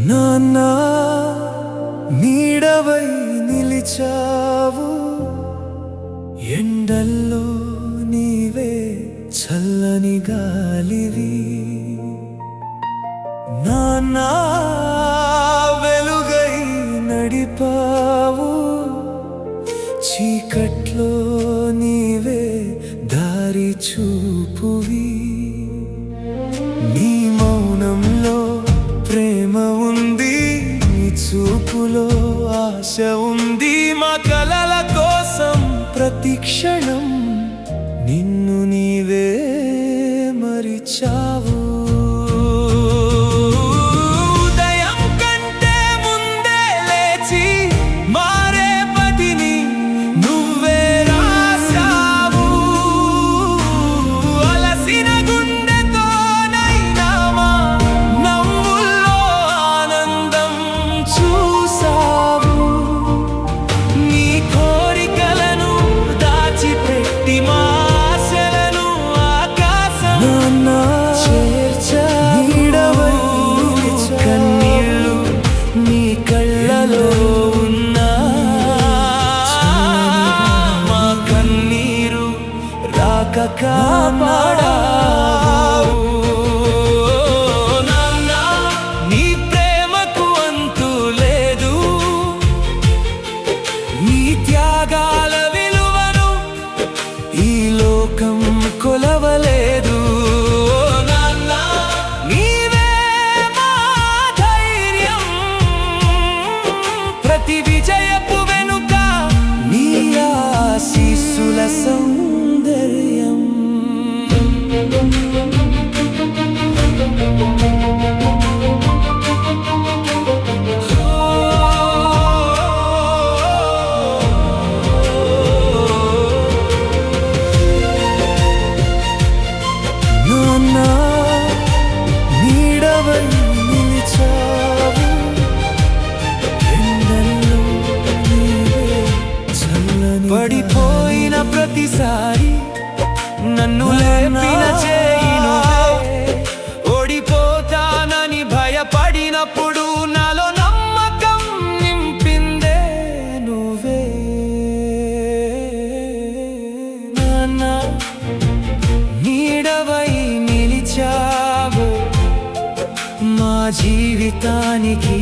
నాన్నా నీడవై నిలిచావు, ఎండల్లో నీవే చల్లని గాలివి. నాన్నా వెలుగై నడిపావు, చీకట్లో నీవే దారి చూపువి. నీ మౌనంలో ప్రేమ ఉంది, నీ చూపులో ఆశ ఉంది. మా కలల కోసం ప్రతి క్షణం నిన్ను నీవే మరిచావు. ఉదయం కంటే ముందే లేచి మారే పదిని నువ్వే రాశావు. అలసిన గుండెతోనైనా మా నవ్వుల్లో ఆనందం చూసావు. నీ కోరికలను దాచిపెట్టి మా ఆశలను ఆకాశం చేర్చావు. నీడవై కన్నీళ్ళు నీ కళ్ళలో ఉన్నా మా కన్నీరు రాక కాపాడావు. నాన్నా నీ ప్రేమకు అంతు లేదు, నీ త్యాగాల విలువను ఈ లోకం కొలవలేదు. నాన్నా నీవే మా ధైర్యం, ప్రతి విజయపు వెనుక నీ ఆశీస్సుల సౌందర్యం. నాన్నా నీడవై నిలిచావు, ఎండల్లో నీవే చల్లని పడిపోయిన ప్రతిసారి నన్ను లేపిన చేయి నువ్వే. ఓడిపోతానని భయపడినప్పుడు నాలో నమ్మకం నింపిందే నువ్వే. నాన్నా నీడవై నిలిచావు, మా జీవితానికి